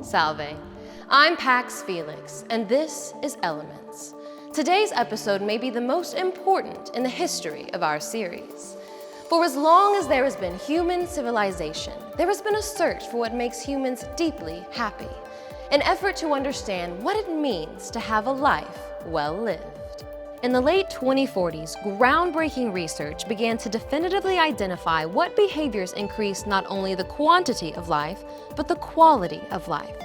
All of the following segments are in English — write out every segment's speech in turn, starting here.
Salve. I'm Pax Felix, and this is Elements. Today's episode may be the most important in the history of our series. For as long as there has been human civilization, there has been a search for what makes humans deeply happy, an effort to understand what it means to have a life well lived. In the late 2040s, groundbreaking research began to definitively identify what behaviors increase not only the quantity of life, but the quality of life.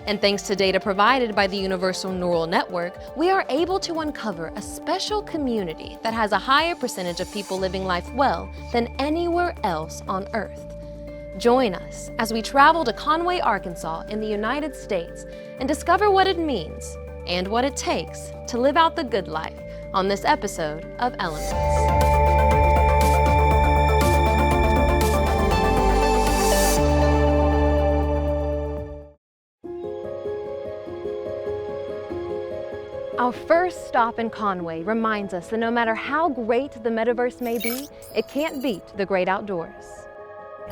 And thanks to data provided by the Universal Neural Network, we are able to uncover a special community that has a higher percentage of people living life well than anywhere else on Earth. Join us as we travel to Conway, Arkansas in the United States and discover what it means and what it takes to live out the good life on this episode of Elements. Our first stop in Conway reminds us that no matter how great the metaverse may be, it can't beat the great outdoors.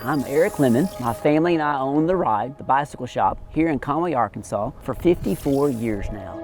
I'm Eric Lemon. My family and I own The Ride, the bicycle shop, here in Conway, Arkansas, for 54 years now.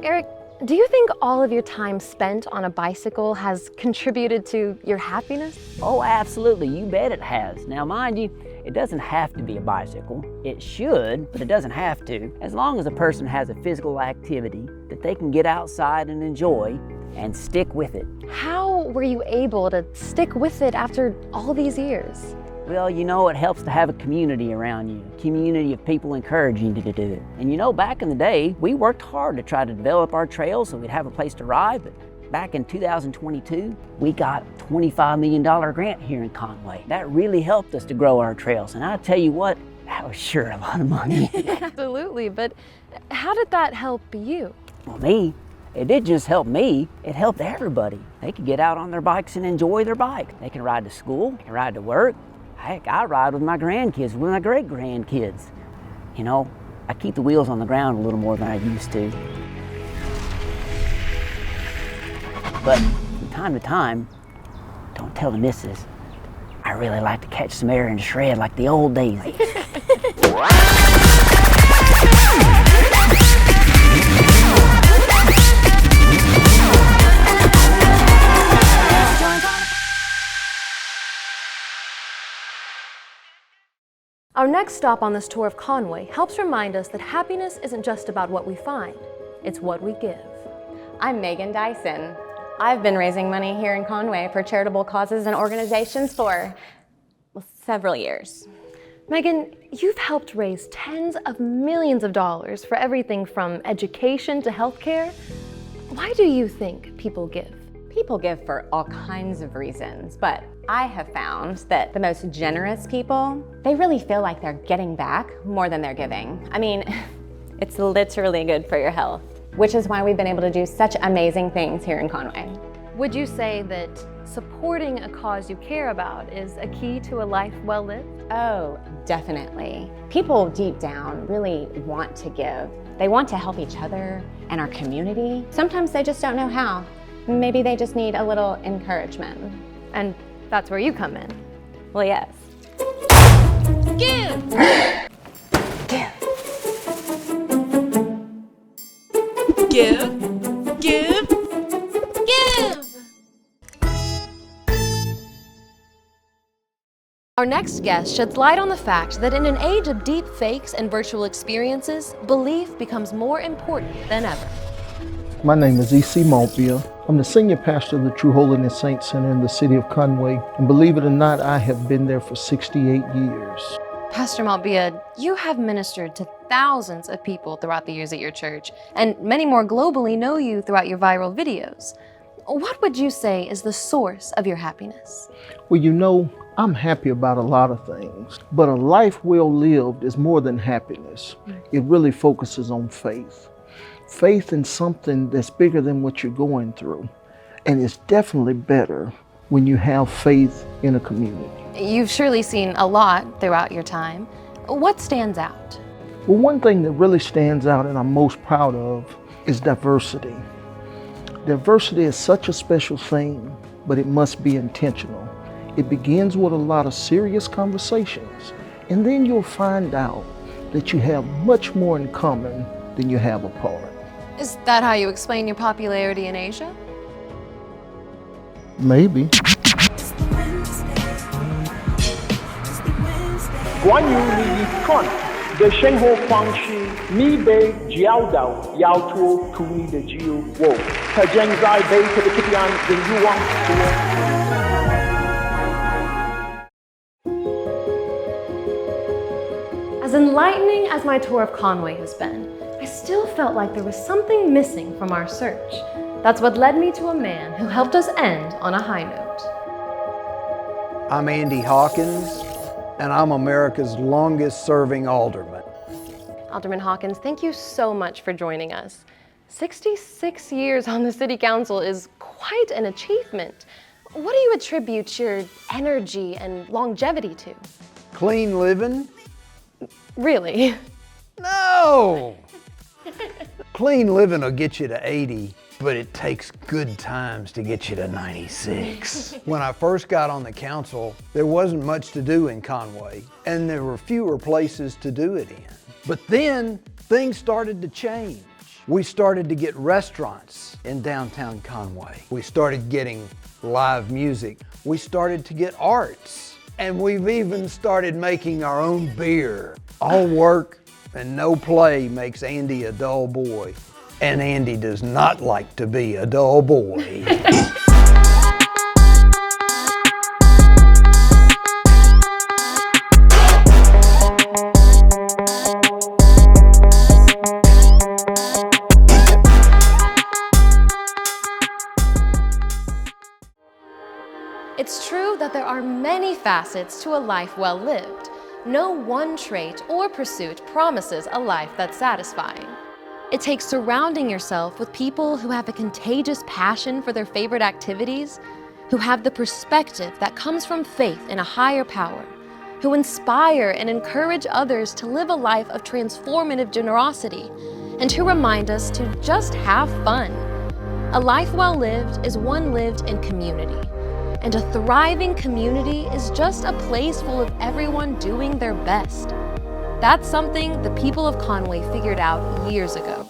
Eric, do you think all of your time spent on a bicycle has contributed to your happiness? Oh, absolutely. You bet it has. Now, mind you, it doesn't have to be a bicycle. It should, but it doesn't have to. As long as a person has a physical activity that they can get outside and enjoy and stick with it. How were you able to stick with it after all these years? Well, you know, it helps to have a community around you, a community of people encouraging you to do it. And you know, back in the day, we worked hard to try to develop our trails so we'd have a place to ride, but back in 2022, we got a $25 million grant here in Conway. That really helped us to grow our trails. And I tell you what, that was sure a lot of money. Absolutely, but how did that help you? Well, it didn't just help me, it helped everybody. They could get out on their bikes and enjoy their bike. They can ride to school, they can ride to work. Heck, I ride with my grandkids, with my great-grandkids. You know, I keep the wheels on the ground a little more than I used to. But from time to time, don't tell the missus, I really like to catch some air and shred like the old days. Our next stop on this tour of Conway helps remind us that happiness isn't just about what we find, it's what we give. I'm Megan Dyson. I've been raising money here in Conway for charitable causes and organizations for several years. Megan, you've helped raise tens of millions of dollars for everything from education to healthcare. Why do you think people give? People give for all kinds of reasons, but I have found that the most generous people, they really feel like they're getting back more than they're giving. I mean, it's literally good for your health, which is why we've been able to do such amazing things here in Conway. Would you say that supporting a cause you care about is a key to a life well lived? Oh, definitely. People deep down really want to give. They want to help each other and our community. Sometimes they just don't know how. Maybe they just need a little encouragement. And that's where you come in. Well, yes. Give! Give, give, Give! Our next guest sheds light on the fact that in an age of deep fakes and virtual experiences, belief becomes more important than ever. My name is E.C. Maltbia. I'm the senior pastor of the True Holiness Saints Center in the city of Conway, and believe it or not, I have been there for 68 years. Pastor Maltbia, you have ministered to thousands of people throughout the years at your church, and many more globally know you throughout your viral videos. What would you say is the source of your happiness? Well, you know, I'm happy about a lot of things, but a life well lived is more than happiness. It really focuses on faith. Faith in something that's bigger than what you're going through. And it's definitely better when you have faith in a community. You've surely seen a lot throughout your time. What stands out? Well, one thing that really stands out and I'm most proud of is diversity. Diversity is such a special thing, but it must be intentional. It begins with a lot of serious conversations, and then you'll find out that you have much more in common than you have apart. Is that how you explain your popularity in Asia? Maybe. 关于你看的生活方式，你被教导要做出你的自我。他正在被这个这样的欲望所。As enlightening as my tour of Conway has been, I still felt like there was something missing from our search. That's what led me to a man who helped us end on a high note. I'm Andy Hawkins, and I'm America's longest serving alderman. Alderman Hawkins, thank you so much for joining us. 66 years on the City Council is quite an achievement. What do you attribute your energy and longevity to? Clean living? Really? No! Clean living will get you to 80, but it takes good times to get you to 96. When I first got on the council, there wasn't much to do in Conway, and there were fewer places to do it in. But then things started to change. We started to get restaurants in downtown Conway. We started getting live music. We started to get arts. And we've even started making our own beer. All work and no play makes Andy a dull boy. And Andy does not like to be a dull boy. It's true that there are many facets to a life well lived. No one trait or pursuit promises a life that's satisfying. It takes surrounding yourself with people who have a contagious passion for their favorite activities, who have the perspective that comes from faith in a higher power, who inspire and encourage others to live a life of transformative generosity, and who remind us to just have fun. A life well lived is one lived in community. And a thriving community is just a place full of everyone doing their best. That's something the people of Conway figured out years ago.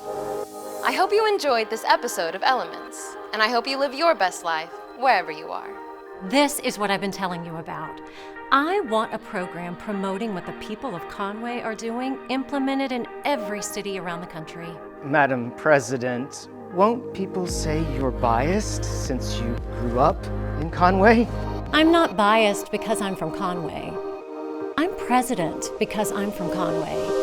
I hope you enjoyed this episode of Elements, and I hope you live your best life wherever you are. This is what I've been telling you about. I want a program promoting what the people of Conway are doing, implemented in every city around the country. Madam President, won't people say you're biased since you grew up in Conway? I'm not biased because I'm from Conway. I'm president because I'm from Conway.